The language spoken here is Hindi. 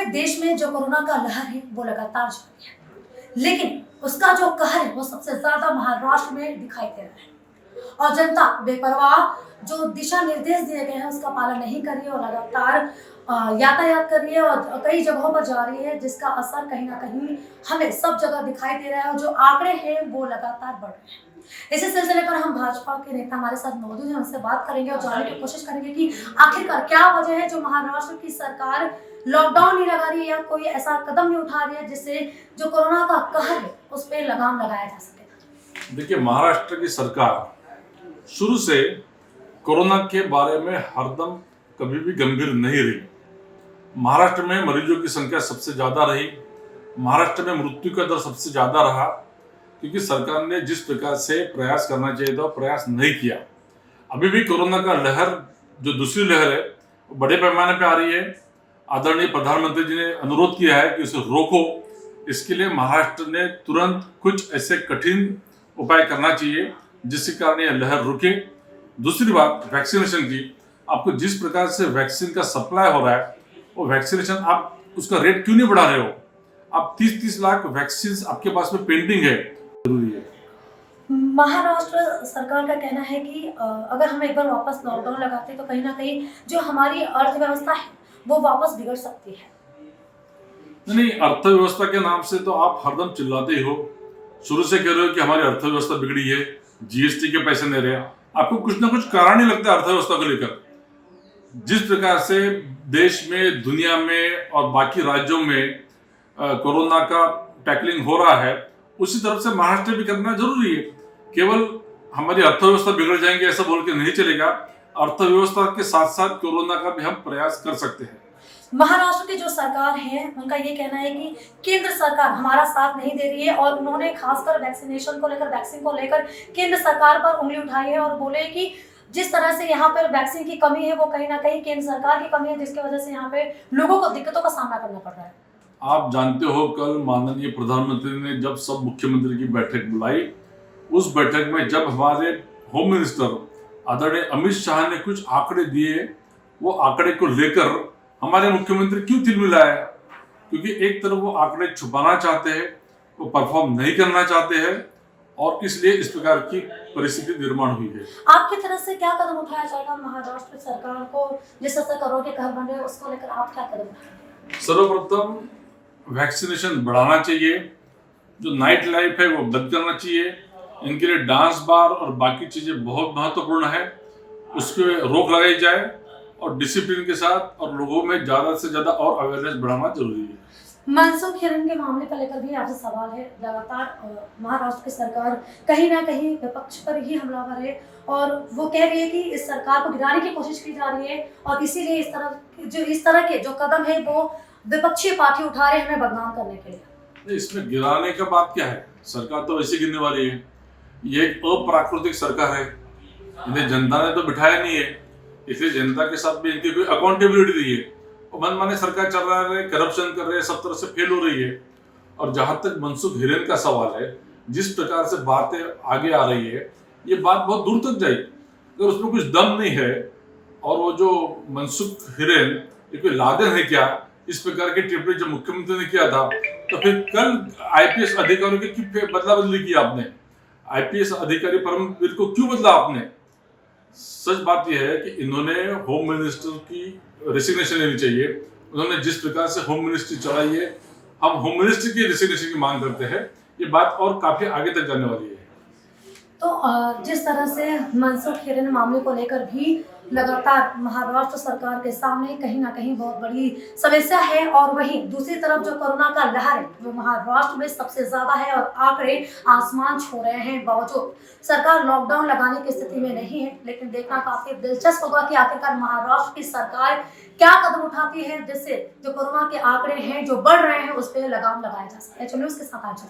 पूरे देश में जो कोरोना का लहर है वो लगातार जारी है, लेकिन उसका जो कहर है वो सबसे ज्यादा महाराष्ट्र में दिखाई दे रहा है। और जनता बेपरवाह जो दिशा निर्देश दिए गए हैं उसका पालन नहीं कर रही है और लगातार यातायात कर रही है और कई जगहों पर जा रही है, जिसका असर कहीं ना कहीं हमें सब जगह दिखाई दे रहा है और जो आंकड़े हैं वो लगातार बढ़ रहे हैं। इसी सिलसिले पर हम भाजपा के नेता हमारे साथ मौजूद हैं, उनसे बात करेंगे और जानने की कोशिश करेंगे कि आखिरकार क्या वजह है जो महाराष्ट्र की सरकार लॉकडाउन नहीं लगा रही है या कोई ऐसा कदम नहीं उठा रही है जिससे जो कोरोना का कहर है उस पर लगाम लगाया जा सके। देखिए, महाराष्ट्र की सरकार शुरू से कोरोना के बारे में हरदम कभी भी गंभीर नहीं रही। महाराष्ट्र में मरीजों की संख्या सबसे ज्यादा रही, महाराष्ट्र में मृत्यु का दर सबसे ज्यादा रहा, क्योंकि सरकार ने जिस प्रकार से प्रयास करना चाहिए था प्रयास नहीं किया। अभी भी कोरोना का लहर, जो दूसरी लहर है, वो बड़े पैमाने पे आ रही है। आदरणीय प्रधानमंत्री जी ने अनुरोध किया है कि उसे रोको। इसके लिए महाराष्ट्र ने तुरंत कुछ ऐसे कठिन उपाय करना चाहिए जिसके कारण यह लहर रुके। दूसरी बात वैक्सीनेशन की, आपको जिस प्रकार से वैक्सीन का सप्लाई हो रहा है वो वैक्सीनेशन आप उसका रेट क्यों नहीं बढ़ा रहे हो? आप 30-30 लाख वैक्सीन आपके पास में पेंडिंग है, जरूरी है। महाराष्ट्र सरकार का कहना है कि अगर हम एक बार वापस लॉकडाउन लगाते हैं तो कहीं ना कहीं जो हमारी अर्थव्यवस्था है वो वापस बिगड़ सकती है। नहीं, अर्थव्यवस्था के नाम से तो आप हरदम चिल्लाते ही हो। शुरू से कह रहे हो कि हमारी अर्थव्यवस्था बिगड़ी है, जीएसटी के पैसे नहीं रहे। आपको कुछ ना कुछ कारण ही लगता है अर्थव्यवस्था को लेकर। जिस प्रकार से देश में, दुनिया में और बाकी राज्यों में कोरोना का टैकलिंग हो रहा है, उसी तरफ से महाराष्ट्र भी करना जरूरी है। केवल हमारी अर्थव्यवस्था बिगड़ जाएंगे ऐसा बोल के नहीं चलेगा। अर्थव्यवस्था के साथ साथ कोरोना का भी हम प्रयास कर सकते हैं। महाराष्ट्र की जो सरकार है उनका ये कहना है कि केंद्र सरकार हमारा साथ नहीं दे रही है और उन्होंने खासकर वैक्सीनेशन को लेकर, वैक्सीन को लेकर केंद्र सरकार पर उंगली उठाई है और बोले कि जिस तरह से यहाँ पर वैक्सीन की कमी है वो कहीं ना कहीं केंद्र सरकार की कमी है, जिसकी वजह से यहाँ पे लोगों को दिक्कतों का सामना करना पड़ रहा है। आप जानते हो, कल माननीय प्रधानमंत्री ने जब सब मुख्यमंत्री की बैठक बुलाई, उस बैठक में जब हमारे होम मिनिस्टर आदरणीय अमित शाह ने कुछ आंकड़े दिए, वो आंकड़े को लेकर हमारे मुख्यमंत्री क्यों तिलमिलाए? क्योंकि एक तरफ वो आंकड़े छुपाना चाहते हैं, वो परफॉर्म नहीं करना चाहते हैं और इसलिए इस प्रकार की परिस्थिति निर्माण हुई है। आपकी तरफ से क्या कदम उठाया जाएगा महाराष्ट्र सरकार को, जिस तरह से करोड़ के घर बन रहे हैं उसको लेकर आप क्या कदम उठाएंगे? सर्वप्रथम वैक्सीनेशन बढ़ाना चाहिए, जो नाइट लाइफ है वो बंद करना चाहिए। इनके लिए डांस बार और बाकी चीजें बहुत महत्वपूर्ण है, उसके रोक लगाई जाए और डिसिप्लिन के साथ और लोगों में ज्यादा से ज्यादा और अवेयरनेस बढ़ाना जरूरी है। मनसुख हिरेन के मामले को लेकर भी आपसे सवाल है। लगातार महाराष्ट्र की सरकार कहीं ना कहीं विपक्ष पर ही हमलावर है और वो कह रही है कि इस सरकार को गिराने की कोशिश की जा रही है और इसीलिए इस तरह के जो कदम है वो विपक्षी पार्टी उठा रहे हैं हमें बदनाम करने के लिए। इसमें गिराने का बात क्या है? सरकार तो वैसे गिरने वाली है। ये एक अप्राकृतिक सरकार है, इन्हें जनता ने तो बिठाया नहीं है, इसलिए जनता के साथ भी इनकी कोई अकाउंटेबिलिटी नहीं है। मनमाने सरकार चल रहा है, करप्शन कर रहे हैं, सब तरह से फेल हो रही है। और जहां तक मनसुख हिरेन का सवाल है, जिस प्रकार से बातें आगे आ रही है, ये बात बहुत दूर तक जाएगी। अगर उसमें कुछ दम नहीं है और वो जो मनसुख हिरेन ये कोई लादेन है क्या, इस प्रकार की टिप्पणी जब मुख्यमंत्री ने किया था तो फिर कल आईपीएस अधिकारियों की क्यों बदला बदली की आपने? आईपीएस अधिकारी परमवीर को क्यों बदला आपने? सच बात यह है कि इन्होंने होम मिनिस्टर की रेसिग्नेशन लेनी चाहिए। उन्होंने जिस प्रकार से होम मिनिस्ट्री चलाई है, हम होम मिनिस्ट्री की रेसिग्नेशन की मांग करते हैं। ये बात और काफी आगे तक जाने वाली है। तो जिस तरह से मनसुख हिरेन मामले को लेकर भी लगातार महाराष्ट्र सरकार के सामने कहीं ना कहीं बहुत बड़ी समस्या है और वहीं दूसरी तरफ जो कोरोना का लहर है वो महाराष्ट्र में सबसे ज्यादा है और आंकड़े आसमान छू रहे हैं। बावजूद सरकार लॉकडाउन लगाने की स्थिति में नहीं है, लेकिन देखना काफी दिलचस्प होगा कि आखिरकार महाराष्ट्र की सरकार क्या कदम उठाती है जिससे जो कोरोना के आंकड़े हैं जो बढ़ रहे हैं उस पर लगाम लगाया जा सकता है। चलिए उसके साथ आज